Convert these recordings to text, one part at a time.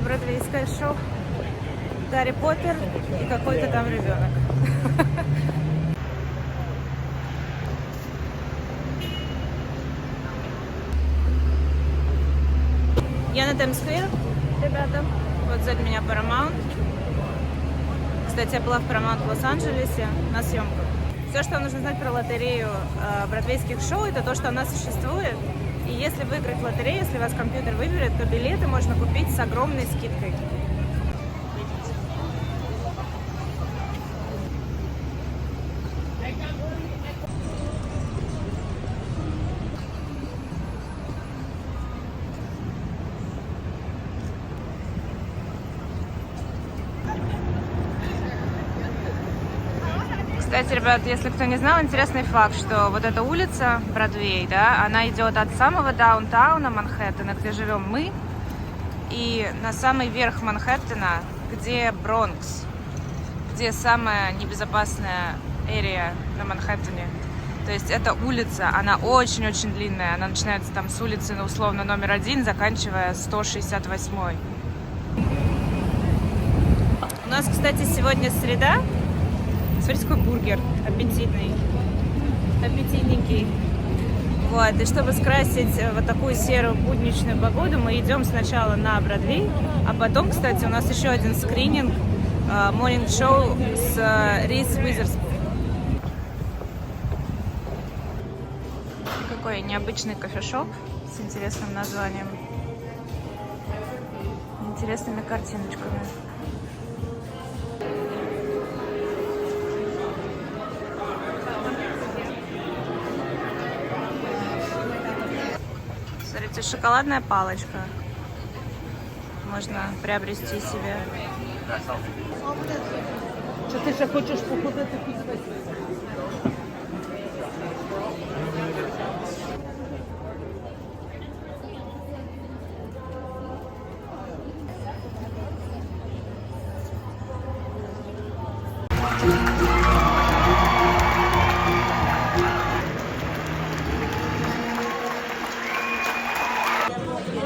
бродвейское шоу. Гарри Поттер и какой-то там ребенок. Я на Таймс-сквер, ребята. Вот сзади меня Paramount. Кстати, я была в Paramount в Лос-Анджелесе на съемках. Все, что нужно знать про лотерею бродвейских шоу, это то, что она существует. И если выиграть в лотерею, если вас компьютер выберет, то билеты можно купить с огромной скидкой. Кстати, ребят, если кто не знал, интересный факт, что вот эта улица, Бродвей, да, она идет от самого даунтауна Манхэттена, где живем мы, и на самый верх Манхэттена, где Бронкс, где самая небезопасная эрия на Манхэттене. То есть эта улица, она очень-очень длинная, она начинается там с улицы, ну, условно, номер 1, заканчивая 168-й. У нас, кстати, сегодня среда. Смотрите, какой бургер аппетитный, аппетитненький. Вот, и чтобы скрасить вот такую серую будничную погоду, мы идем сначала на Бродвей, а потом, кстати, у нас еще один скрининг, морнинг-шоу с Риз Уизерспун. Какой необычный кофешоп с интересным названием, интересными картиночками. Смотрите, шоколадная палочка. Можно приобрести себе. Что ты же хочешь походить?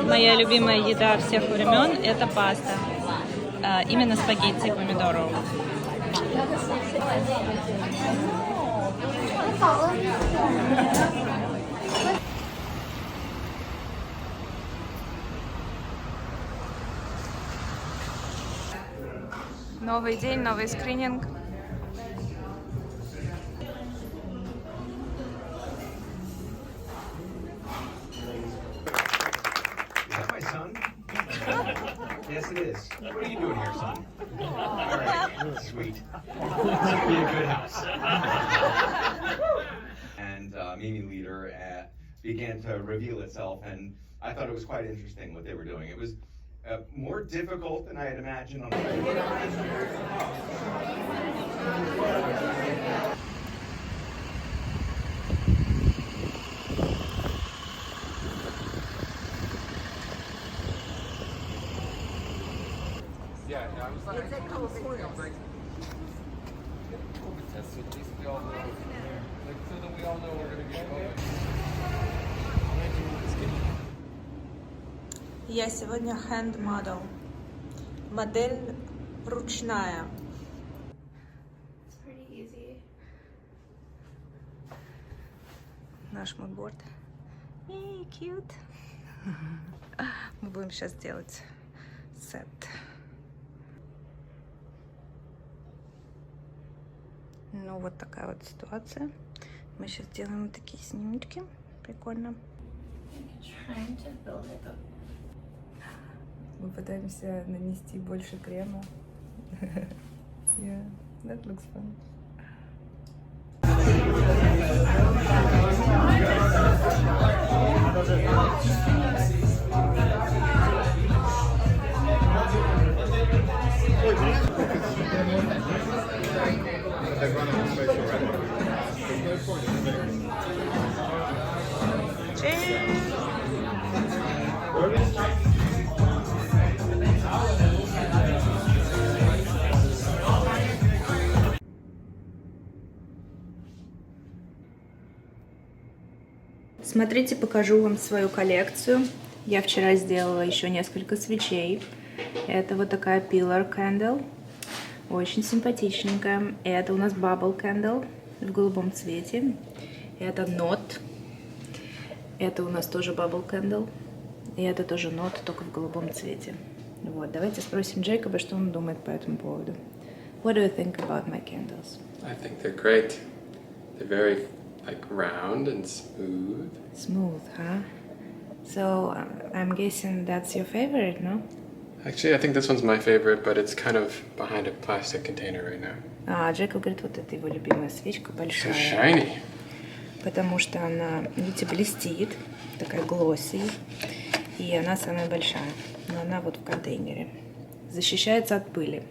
Моя любимая еда всех времен – это паста. Именно спагетти помидору. Новый день, новый скрининг. Yes, it is. What are you doing here, son? All right, sweet. This would be a good house. And Mimi Leader began to reveal itself, and I thought it was quite interesting what they were doing. It was more difficult than I had imagined. Yeah, I was like, this morning I was like, get a COVID test so at least we all know, like, so that we all know we're gonna get COVID. Я сегодня hand model. Модель ручная. It's pretty easy. Наш мудборд. Эй, cute. Мы будем сейчас делать сет. Ну, вот такая вот ситуация. Мы сейчас делаем вот такие снимочки. Прикольно. Trying to build it up. Мы пытаемся нанести больше крема. Yeah, that looks fun. Смотрите, покажу вам свою коллекцию. Я вчера сделала еще несколько свечей. Это вот такая Pillar Candle. Очень симпатичненькая. Это у нас Bubble Candle в голубом цвете. Это Knot. Это у нас тоже Bubble Candle. И это тоже Knot, только в голубом цвете. Вот, давайте спросим Джейкоба, что он думает по этому поводу. What do you think about my candles? I think they're great. They're very like round and smooth. Smooth, huh? So, I'm guessing that's your favorite, no? Actually, I think this one's my favorite, but it's kind of behind a plastic container right now. А Джейкоб говорит, вот это его любимая свечка, So большая. shiny. Потому что она, видите, блестит, такая глосси. И она самая большая. Но она вот в контейнере. Защищается от пыли.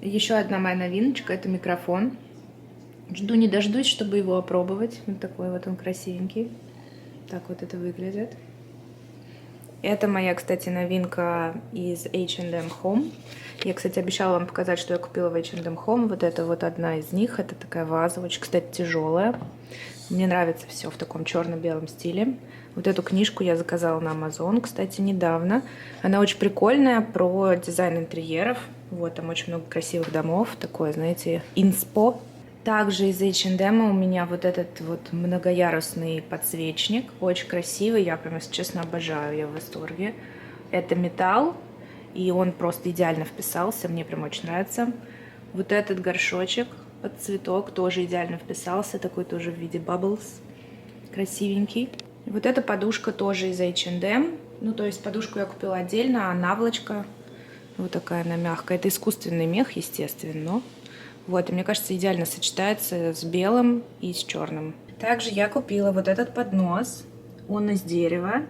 Еще одна моя новиночка, это микрофон. Жду не дождусь, чтобы его опробовать. Вот такой вот он красивенький. Так вот это выглядит. Это моя, кстати, новинка из H&M Home. Я, кстати, обещала вам показать, что я купила в H&M Home. Вот это вот одна из них. Это такая ваза, очень, кстати, тяжелая. Мне нравится все в таком черно-белом стиле. Вот эту книжку я заказала на Amazon, кстати, недавно. Она очень прикольная, про дизайн интерьеров. Вот, там очень много красивых домов. Такое, знаете, инспо. Также из H&M у меня вот этот вот многоярусный подсвечник. Очень красивый, я прям, если честно, обожаю, я в восторге. Это металл, и он просто идеально вписался, мне прям очень нравится. Вот этот горшочек под цветок тоже идеально вписался, такой тоже в виде bubbles, красивенький. И вот эта подушка тоже из H&M, ну то есть подушку я купила отдельно, а наволочка вот такая она мягкая. Это искусственный мех, естественно, но вот, и мне кажется, идеально сочетается с белым и с черным. Также я купила вот этот поднос, он из дерева.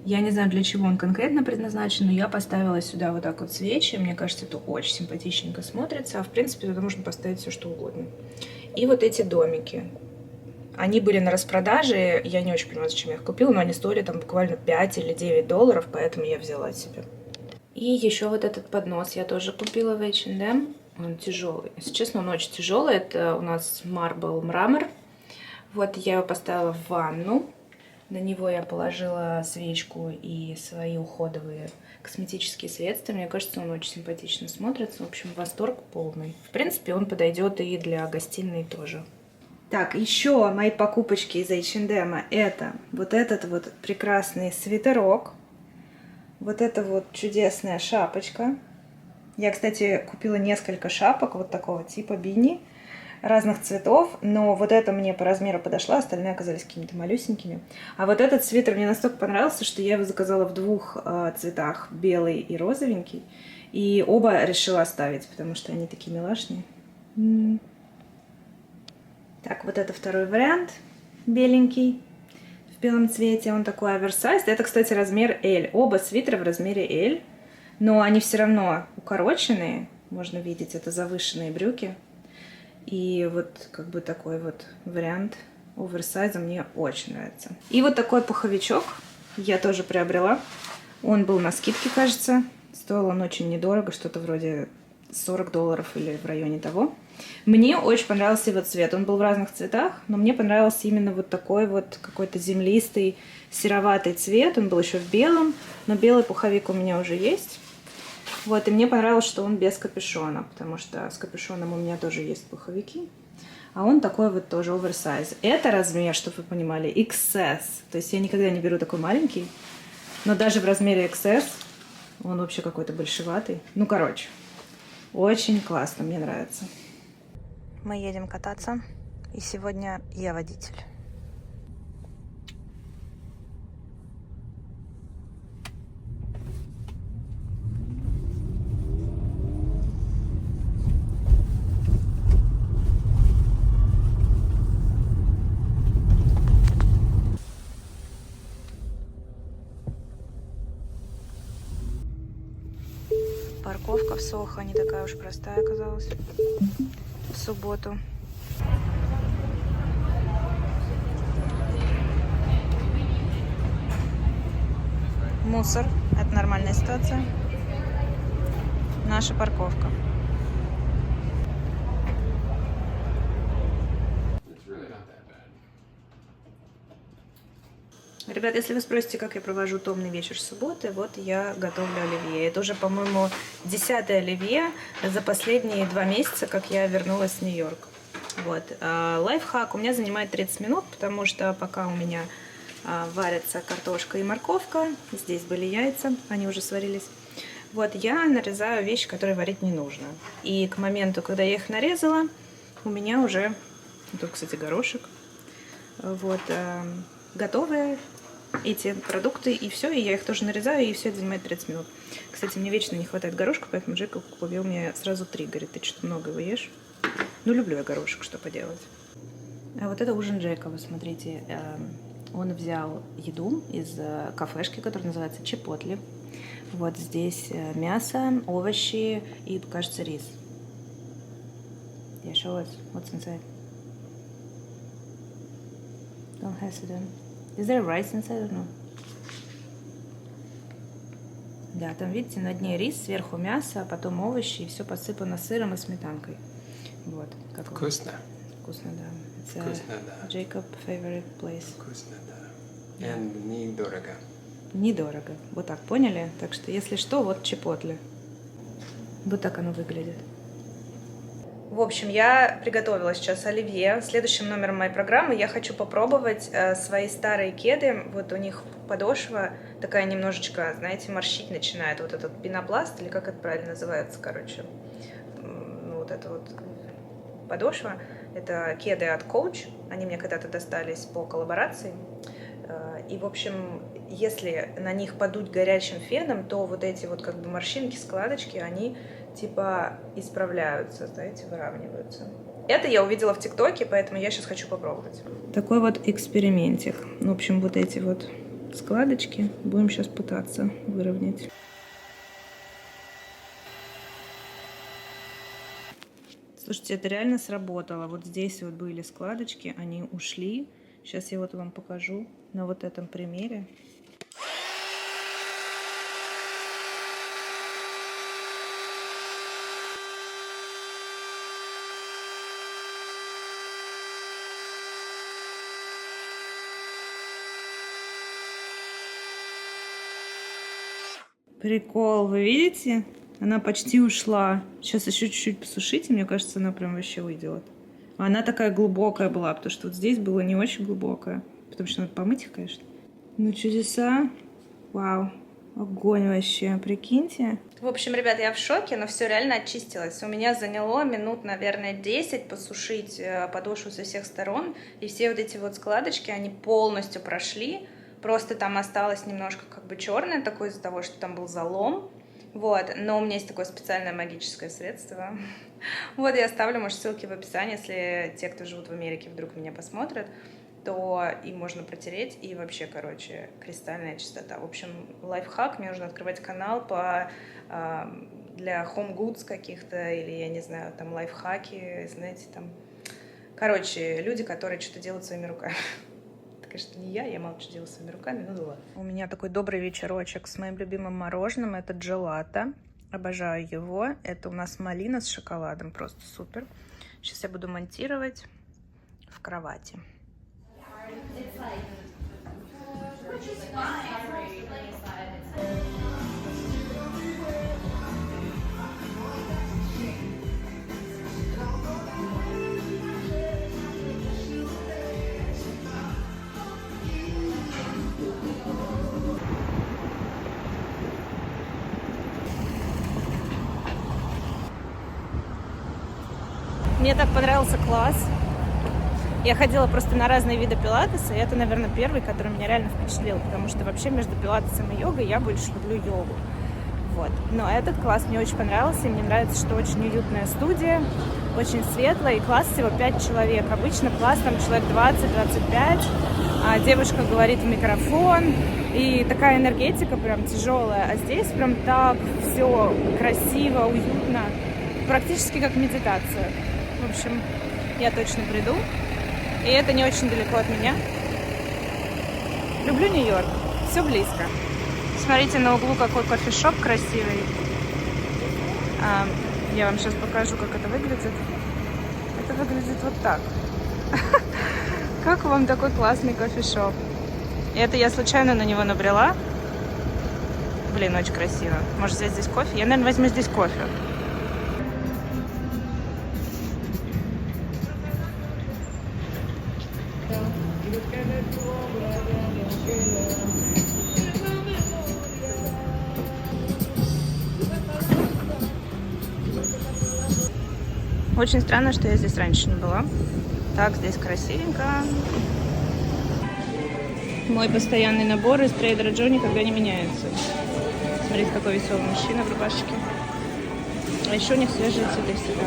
Я не знаю, для чего он конкретно предназначен, но я поставила сюда вот так вот свечи. Мне кажется, это очень симпатичненько смотрится. А в принципе, туда можно поставить все, что угодно. И вот эти домики. Они были на распродаже. Я не очень понимаю, зачем я их купила, но они стоили там буквально 5 или 9 долларов, поэтому я взяла себе. И еще вот этот поднос я тоже купила в H&M. Он тяжелый. Если честно, он очень тяжелый. Это у нас мрамор. Вот я его поставила в ванну. На него я положила свечку и свои уходовые косметические средства. Мне кажется, он очень симпатично смотрится. В общем, восторг полный. В принципе, он подойдет и для гостиной тоже. Так, еще мои покупочки из H&M. Это вот этот вот прекрасный свитерок. Вот это вот чудесная шапочка. Я, кстати, купила несколько шапок вот такого типа бини. Разных цветов, но вот эта мне по размеру подошла, остальные оказались какими-то малюсенькими. А вот этот свитер мне настолько понравился, что я его заказала в двух цветах, белый и розовенький. И оба решила оставить, потому что они такие милашные. Так, вот это второй вариант, беленький, в белом цвете. Он такой оверсайз. Это, кстати, размер L. Оба свитера в размере L, но они все равно укороченные. Можно видеть, это завышенные брюки. И вот как бы такой вот вариант оверсайза мне очень нравится. И вот такой пуховичок я тоже приобрела. Он был на скидке, кажется. Стоил он очень недорого, что-то вроде 40 долларов или в районе того. Мне очень понравился его цвет. Он был в разных цветах, но мне понравился именно вот такой вот какой-то землистый, сероватый цвет. Он был еще в белом, но белый пуховик у меня уже есть. Вот, и мне понравилось, что он без капюшона, потому что с капюшоном у меня тоже есть пуховики. А он такой вот тоже оверсайз. Это размер, чтобы вы понимали, XS. То есть я никогда не беру такой маленький. Но даже в размере XS он вообще какой-то большеватый. Ну, короче, очень классно, мне нравится. Мы едем кататься, и сегодня я водитель. Парковка в Сохо не такая уж простая оказалась в субботу. Мусор. Это нормальная ситуация. Наша парковка. It's really not that bad. Ребят, если вы спросите, как я провожу томный вечер субботы, вот я готовлю оливье. Это уже, по-моему, 10-е оливье за последние 2 месяца, как я вернулась в Нью-Йорк. Вот. Лайфхак у меня занимает 30 минут, потому что пока у меня варятся картошка и морковка, здесь были яйца, они уже сварились. Вот, я нарезаю вещи, которые варить не нужно. И к моменту, когда я их нарезала, у меня уже, тут, кстати, горошек, вот, готовые эти продукты, и все, и я их тоже нарезаю, и все это занимает 30 минут. Кстати, мне вечно не хватает горошка, поэтому Джейкоб купил мне сразу 3, говорит, ты что-то много его ешь? Ну, люблю я горошек, что поделать. А вот это ужин Джейкоба, смотрите, он взял еду из кафешки, которая называется Чипотли. Вот здесь мясо, овощи и, кажется, рис. Yeah, show us what's inside. Don't hesitate. Is there rice inside or no? Да, там, видите, на дне рис, сверху мясо, а потом овощи, и все посыпано сыром и сметанкой. Вот. Как Вкусно. Вкусно, да. Вкусно, да. Jacob favorite place. Вкусно, да. И недорого. Недорого. Вот так, поняли? Так что, если что, вот Чипотли. Вот так оно выглядит. В общем, я приготовила сейчас оливье. Следующим номером моей программы я хочу попробовать свои старые кеды. Вот у них подошва такая немножечко, знаете, морщить начинает. Вот этот пенопласт, или как это правильно называется, короче. Ну, вот это вот подошва. Это кеды от Coach. Они мне когда-то достались по коллаборации. И, в общем, если на них подуть горячим феном, то вот эти вот как бы морщинки, складочки, они типа исправляются, знаете, выравниваются. Это я увидела в ТикТоке, поэтому я сейчас хочу попробовать. Такой вот экспериментик. В общем, вот эти вот складочки будем сейчас пытаться выровнять. Слушайте, это реально сработало. Вот здесь вот были складочки, они ушли. Сейчас я вот вам покажу на вот этом примере. Прикол, вы видите? Она почти ушла. Сейчас еще чуть-чуть посушите, мне кажется, она прям вообще уйдет. Она такая глубокая была, потому что вот здесь было не очень глубокое. Потому что надо помыть их, конечно. Ну, чудеса. Вау. Огонь вообще, прикиньте. В общем, ребят, я в шоке, но все реально очистилось. У меня заняло минут, наверное, 10 посушить подошву со всех сторон. И все вот эти вот складочки, они полностью прошли. Просто там осталось немножко как бы черное такое из-за того, что там был залом. Вот, но у меня есть такое специальное магическое средство. Вот, я оставлю, может, ссылки в описании, если те, кто живут в Америке, вдруг меня посмотрят, то им можно протереть, и вообще, короче, кристальная чистота. В общем, лайфхак, мне нужно открывать канал для home goods каких-то, или, я не знаю, там, лайфхаки, знаете, там, короче, люди, которые что-то делают своими руками. Конечно, не я мало что делаю своими руками, ну да ладно. У меня такой добрый вечерочек с моим любимым мороженым. Это джелато. Обожаю его. Это у нас малина с шоколадом. Просто супер. Сейчас я буду монтировать в кровати. Мне так понравился класс. Я ходила просто на разные виды пилатеса, и это, наверное, первый, который меня реально впечатлил, потому что вообще между пилатесом и йогой я больше люблю йогу. Вот. Но этот класс мне очень понравился, и мне нравится, что очень уютная студия, очень светлая, и класс всего 5 человек. Обычно класс там человек 20-25, а девушка говорит в микрофон, и такая энергетика прям тяжелая, а здесь прям так все красиво, уютно, практически как медитация. В общем, я точно приду. И это не очень далеко от меня. Люблю Нью-Йорк. Все близко. Смотрите, на углу какой кофешоп красивый. Я вам сейчас покажу, как это выглядит. Это выглядит вот так. Как вам такой классный кофешоп? И это я случайно на него набрела. Блин, очень красиво. Может взять здесь кофе? Я, наверное, возьму здесь кофе. Очень странно, что я здесь раньше не была. Так, здесь красивенько. Мой постоянный набор из трейдера Джо никогда не меняется. Смотрите, какой веселый мужчина в рубашечке. А еще у них свежие цветы всегда.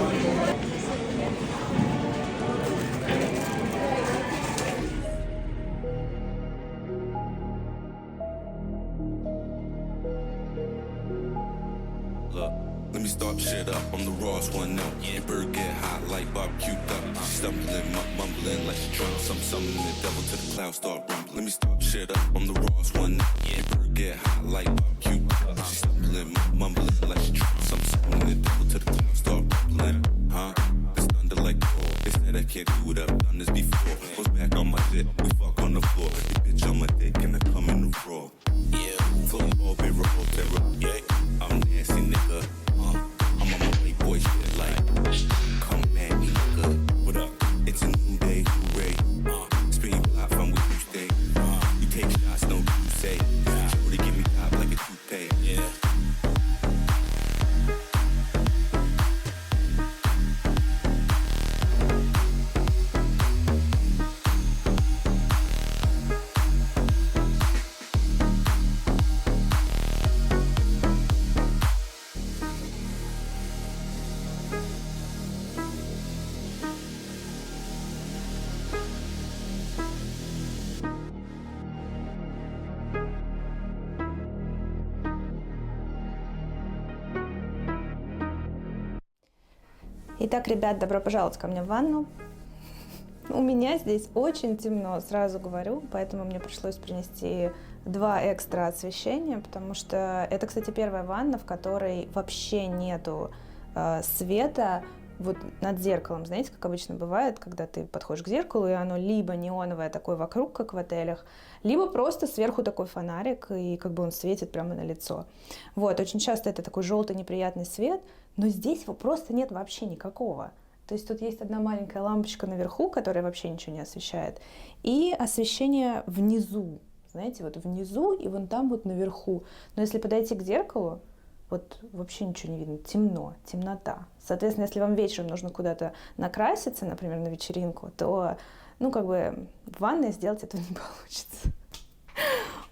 Let me start shit up. I'm the rawest one now. Yeah, bird get hot like barbecue duck. She stumbling, mumbling like she drunk. Summoning the devil to the clouds, start rumbling. Let me start shit up. I'm the rawest one now. Yeah, bird get hot like barbecue duck. She stumbling, mumbling like she drunk. Summoning the devil to the clouds, start rumbling. Huh? It's thunder like cold. They said I can't do what I've done this before. Was back on my shit. We fuck on the floor. The bitch on my dick and I come in the raw. Yeah, full all be raw terror. Yeah, I'm nasty nigga. I'm on my white boy shit like, come at me, nigga. What up? It's a new day, hooray. Spin block from where you stay. You take shots, no you say. Shorty give me top like a toupee. Yeah. Итак, ребят, добро пожаловать ко мне в ванну. У меня здесь очень темно, сразу говорю, поэтому мне пришлось принести 2 экстра освещения, потому что это, кстати, первая ванна, в которой вообще нету света вот над зеркалом. Знаете, как обычно бывает, когда ты подходишь к зеркалу, и оно либо неоновое такое вокруг, как в отелях, либо просто сверху такой фонарик, и как бы он светит прямо на лицо. Вот, очень часто это такой желтый неприятный свет, но здесь его просто нет вообще никакого. То есть тут есть одна маленькая лампочка наверху, которая вообще ничего не освещает, и освещение внизу, знаете, вот внизу и вон там вот наверху. Но если подойти к зеркалу, вот вообще ничего не видно, темно, темнота. Соответственно, если вам вечером нужно куда-то накраситься, например, на вечеринку, то, ну, как бы в ванной сделать этого не получится.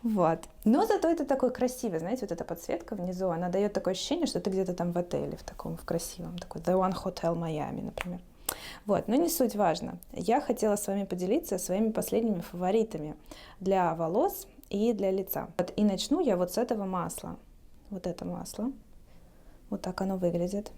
Вот. Но зато это такой красивый, знаете, вот эта подсветка внизу, она дает такое ощущение, что ты где-то там в отеле, в таком, в красивом, такой The One Hotel Miami, например. Вот, но не суть важно. Я хотела с вами поделиться своими последними фаворитами для волос и для лица. Вот, и начну я вот с этого масла. Вот это масло. Вот так оно выглядит.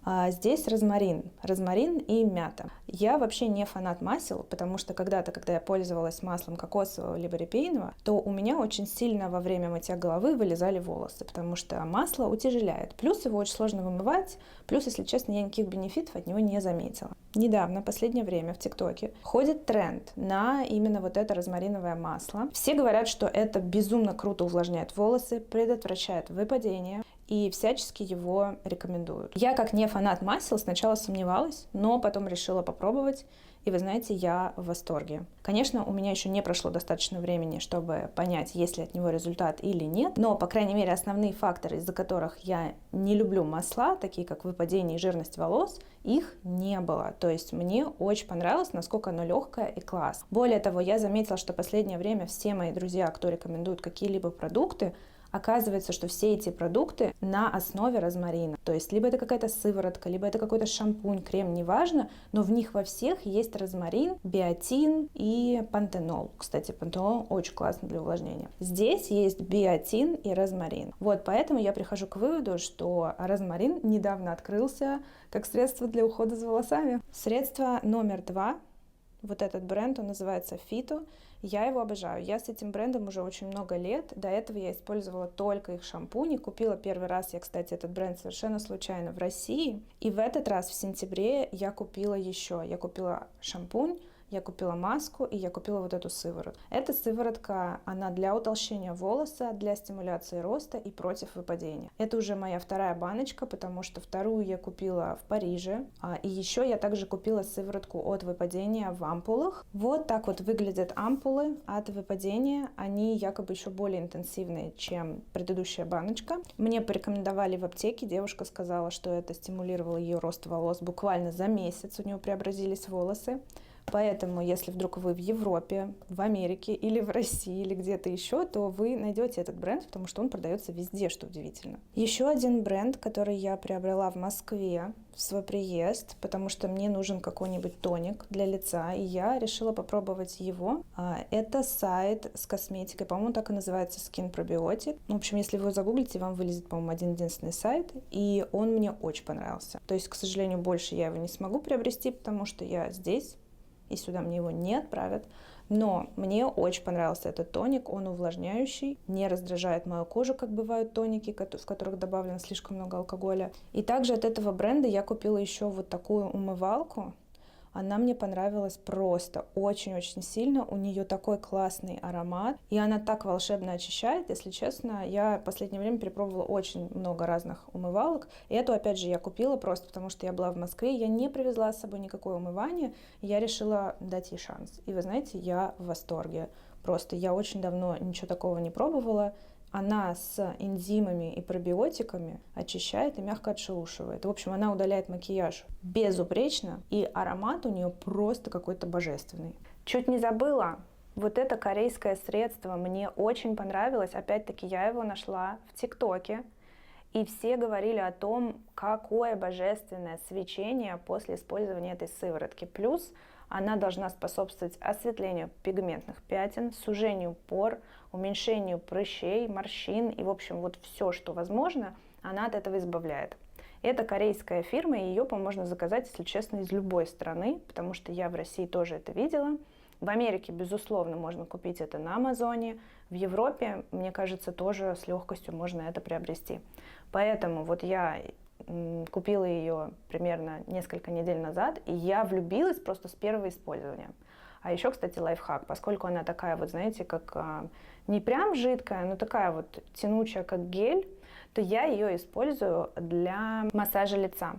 А здесь розмарин и мята. Я вообще не фанат масел, потому что когда-то, когда я пользовалась маслом кокосового либо репейного, то у меня очень сильно во время мытья головы вылезали волосы, потому что масло утяжеляет. Плюс его очень сложно вымывать, плюс, если честно, я никаких бенефитов от него не заметила. Недавно, в последнее время в ТикТоке ходит тренд на именно вот это розмариновое масло. Все говорят, что это безумно круто увлажняет волосы, предотвращает выпадение, и всячески его рекомендуют. Я, как не фанат масел, сначала сомневалась, но потом решила попробовать, и вы знаете, я в восторге. Конечно, у меня еще не прошло достаточно времени, чтобы понять, есть ли от него результат или нет, но, по крайней мере, основные факторы, из-за которых я не люблю масла, такие как выпадение и жирность волос, их не было. То есть мне очень понравилось, насколько оно легкое и класс. Более того, я заметила, что в последнее время все мои друзья, кто рекомендует какие-либо продукты, оказывается, что все эти продукты на основе розмарина. То есть либо это какая-то сыворотка, либо это какой-то шампунь, крем, неважно, но в них во всех есть розмарин, биотин и пантенол. Кстати, пантенол очень классно для увлажнения. Здесь есть биотин и розмарин. Вот поэтому я прихожу к выводу, что розмарин недавно открылся как средство для ухода за волосами. Средство номер 2. Вот этот бренд, он называется Phyto. Я его обожаю. Я с этим брендом уже очень много лет. До этого я использовала только их шампуни. Купила первый раз я, кстати, этот бренд совершенно случайно в России. И в этот раз, в сентябре, я купила еще. Я купила шампунь, я купила маску и я купила вот эту сыворотку. Эта сыворотка, она для утолщения волоса, для стимуляции роста и против выпадения. Это уже моя вторая баночка, потому что вторую я купила в Париже. И еще я также купила сыворотку от выпадения в ампулах. Вот так вот выглядят ампулы от выпадения. Они якобы еще более интенсивные, чем предыдущая баночка. Мне порекомендовали в аптеке, девушка сказала, что это стимулировало ее рост волос буквально за месяц, у нее преобразились волосы. Поэтому, если вдруг вы в Европе, в Америке или в России или где-то еще, то вы найдете этот бренд, потому что он продается везде, что удивительно. Еще один бренд, который я приобрела в Москве в свой приезд, потому что мне нужен какой-нибудь тоник для лица, и я решила попробовать его. Это сайт с косметикой, по-моему, так и называется Skin Probiotic. В общем, если вы его загуглите, вам вылезет, по-моему, один-единственный сайт, и он мне очень понравился. То есть, к сожалению, больше я его не смогу приобрести, потому что я здесь, и сюда мне его не отправят. Но мне очень понравился этот тоник, он увлажняющий, не раздражает мою кожу, как бывают тоники, в которых добавлено слишком много алкоголя. И также от этого бренда я купила еще вот такую умывалку. Она мне понравилась просто очень-очень сильно. У нее такой классный аромат. И она так волшебно очищает. Если честно, я в последнее время перепробовала очень много разных умывалок. И эту, опять же, я купила просто потому, что я была в Москве. Я не привезла с собой никакое умывание. И я решила дать ей шанс. И вы знаете, я в восторге. Просто я очень давно ничего такого не пробовала. Она с энзимами и пробиотиками очищает и мягко отшелушивает. В общем, она удаляет макияж безупречно, и аромат у нее просто какой-то божественный. Чуть не забыла, вот это корейское средство мне очень понравилось. Опять-таки, я его нашла в ТикТоке, и все говорили о том, какое божественное свечение после использования этой сыворотки. Плюс она должна способствовать осветлению пигментных пятен, сужению пор, уменьшению прыщей, морщин и, в общем, вот все, что возможно, она от этого избавляет. Это корейская фирма, и ее, по-моему, можно заказать, если честно, из любой страны, потому что я в России тоже это видела. В Америке, безусловно, можно купить это на Амазоне. В Европе, мне кажется, тоже с легкостью можно это приобрести. Поэтому вот я купила ее примерно несколько недель назад, и я влюбилась просто с первого использования. А еще, кстати, лайфхак, поскольку она такая, вот знаете, как не прям жидкая, но такая вот тянучая, как гель, то я ее использую для массажа лица.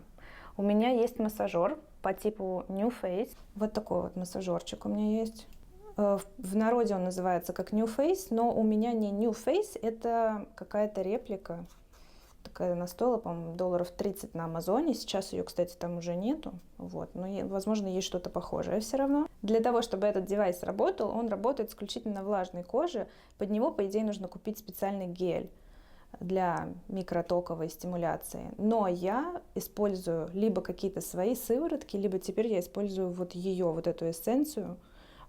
У меня есть массажер по типу New Face. Вот такой вот массажерчик у меня есть. В народе он называется как New Face, но у меня не New Face, это какая-то реплика. Такая она стоила, по-моему, $30 на Амазоне. Сейчас ее, кстати, там уже нету. Вот. Но, возможно, есть что-то похожее все равно. Для того, чтобы этот девайс работал, он работает исключительно на влажной коже. Под него, по идее, нужно купить специальный гель для микротоковой стимуляции. Но я использую либо какие-то свои сыворотки, либо теперь я использую вот ее, вот эту эссенцию,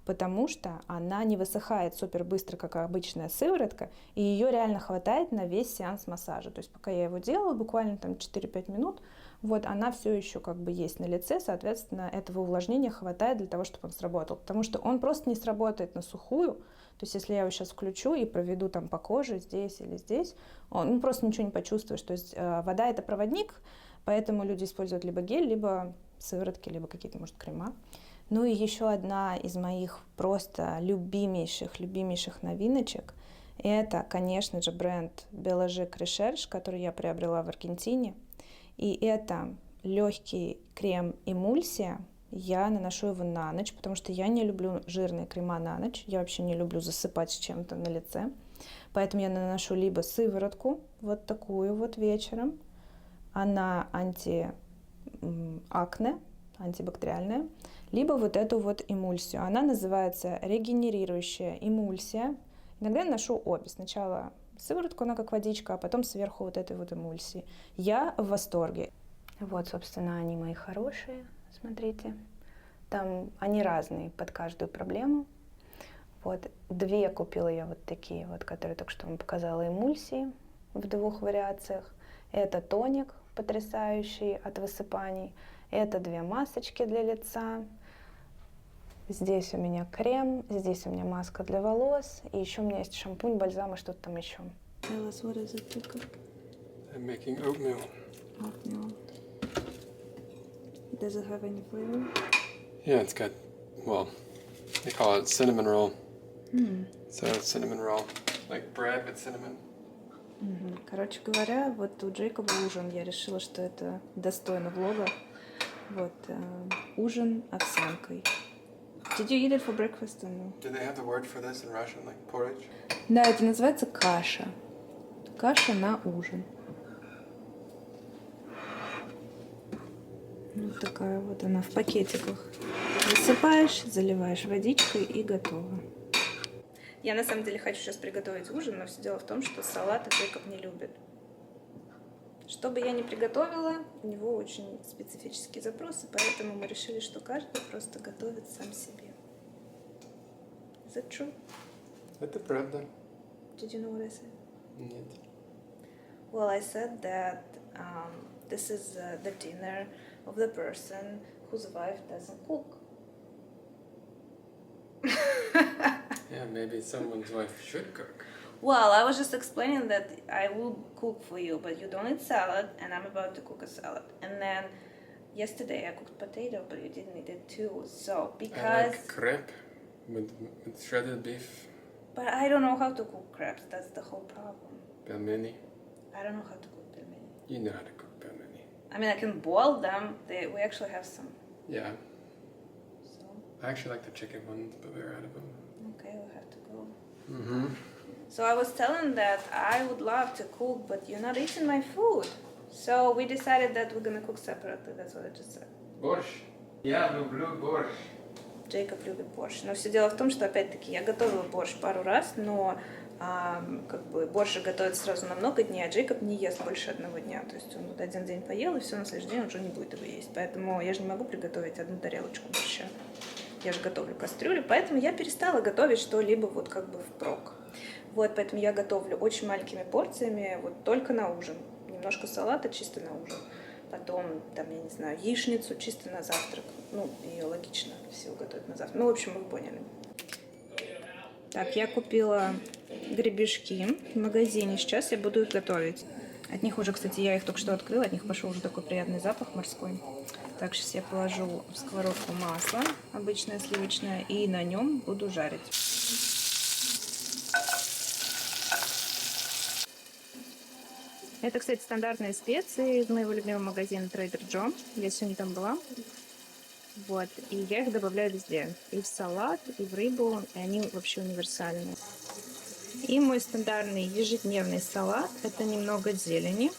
потому что она не высыхает супер быстро, как обычная сыворотка, и ее реально хватает на весь сеанс массажа. То есть пока я его делала, буквально там 4-5 минут, вот она все еще как бы есть на лице, соответственно, этого увлажнения хватает для того, чтобы он сработал. Потому что он просто не сработает на сухую. То есть если я его сейчас включу и проведу там по коже здесь или здесь, он просто ничего не почувствуешь. То есть вода — это проводник, поэтому люди используют либо гель, либо сыворотки, либо какие-то, может, крема. Ну и еще одна из моих просто любимейших новиночек — это, конечно же, бренд Biologique Recherche, который я приобрела в Аргентине. И это легкий крем-эмульсия. Я наношу его на ночь, потому что я не люблю жирные крема на ночь. Я вообще не люблю засыпать с чем-то на лице. Поэтому я наношу либо сыворотку, вот такую вот вечером. Она антиакне, антибактериальная, либо вот эту вот эмульсию. Она называется регенерирующая эмульсия. Иногда я наношу обе. Сначала сыворотку, она как водичка, а потом сверху вот этой вот эмульсии. Я в восторге. Вот, собственно, они мои хорошие. Смотрите. Там они разные под каждую проблему. Вот. 2 купила я вот такие вот, которые только что вам показала, эмульсии в 2 вариациях. Это тоник потрясающий от высыпаний. Это 2 масочки для лица. Здесь у меня крем, здесь у меня маска для волос. И еще у меня есть шампунь, бальзам и что-то там еще. Tell us, what is it to cook? I'm making oatmeal. Oatmeal. Does it have any flavor? Yeah, it's got, well, They call it cinnamon roll. So it's cinnamon roll, like bread with cinnamon. Короче говоря, вот у Джейкоба ужин. Я решила, что это достойно влога. Вот ужин овсянкой. Did you eat it for breakfast or no? Do they have the word for this in Russian, like porridge? Да, это называется каша. Каша на ужин. Вот такая вот она в пакетиках. Высыпаешь, заливаешь водичкой и готово. Я на самом деле хочу сейчас приготовить ужин, но все дело в том, что салат Джейкоб не любит. Что бы я ни приготовила, у него очень специфические запросы, поэтому мы решили, что каждый просто готовит сам себе. Is that true? Это правда. Did you know what I said? Нет. Well, I said that this is the dinner of the person whose wife doesn't cook. Yeah, maybe someone's wife should cook. Well, I was just explaining that I will cook for you, but you don't eat salad, and I'm about to cook a salad. And then yesterday I cooked potato, but you didn't eat it too. So I because, like crepe with shredded beef, but I don't know how to cook crepes. That's the whole problem. pelmeni. I don't know how to cook pelmeni. You know how to cook pelmeni. I mean, I can boil them. We actually have some. Yeah, So I actually like the chicken ones, but we're out of them. okay, we'll have to go. Mm-hmm. So I was telling that I would love to cook, but you're not eating my food. So we decided that we're gonna cook separately. That's what I just said. Борщ. Я люблю борщ. Джейкоб любит борщ. Но все дело в том, что опять-таки я готовила борщ пару раз, но как бы борщ же готовится сразу на много дней, а Джейкоб не ест больше одного дня. То есть он вот один день поел, и все, на следующий день он уже не будет его есть. Поэтому я же не могу приготовить одну тарелочку борща. Я же готовлю кастрюлю, поэтому я перестала готовить что-либо вот как бы впрок. Вот, поэтому я готовлю очень маленькими порциями, вот только на ужин. Немножко салата чисто на ужин. Потом, там, я не знаю, яичницу чисто на завтрак. Ну, ее логично всего готовить на завтрак. Ну, в общем, вы поняли. Так, я купила гребешки в магазине. Сейчас я буду их готовить. От них уже, кстати, я их только что открыла. От них пошел уже такой приятный запах морской. Так, сейчас я положу в сковородку масло, обычное сливочное, и на нем буду жарить. Это, кстати, стандартные специи из моего любимого магазина Trader Joe. Я сегодня там была. Вот. И я их добавляю везде. И в салат, и в рыбу. И они вообще универсальные. И мой стандартный ежедневный салат. Это немного зелени.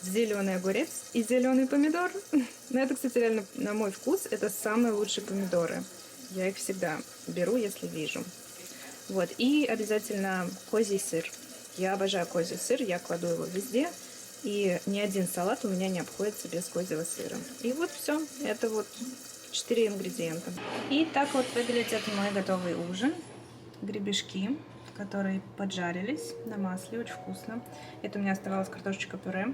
Зеленый огурец и зеленый помидор. Но это, кстати, реально на мой вкус. Это самые лучшие помидоры. Я их всегда беру, если вижу. Вот. И обязательно козий сыр. Я обожаю козий сыр, я кладу его везде, и ни один салат у меня не обходится без козьего сыра. И вот все, это вот 4 ингредиента. И так вот выглядит мой готовый ужин. Гребешки, которые поджарились на масле, очень вкусно. Это у меня оставалась картошечка пюре,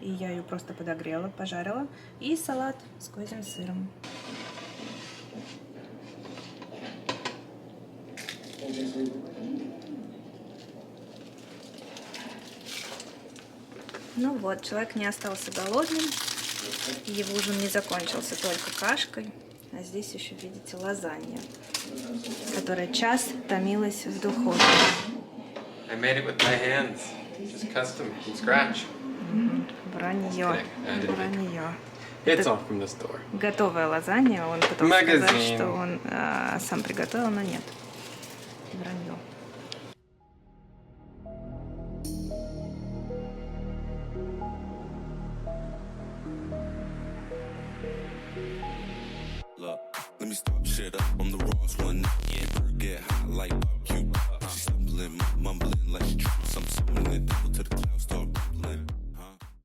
и я ее просто подогрела, пожарила. И салат с козьим сыром. Ну вот, человек не остался голодным, его ужин не закончился только кашкой, а здесь еще, видите, лазанья, которая час томилась в духовке. I made it with my hands, just custom from scratch. Вранье, вранье. It's all from the store. Готовая лазанья, он пытался Магазин. сказать, что он сам приготовил, но нет. Вранье.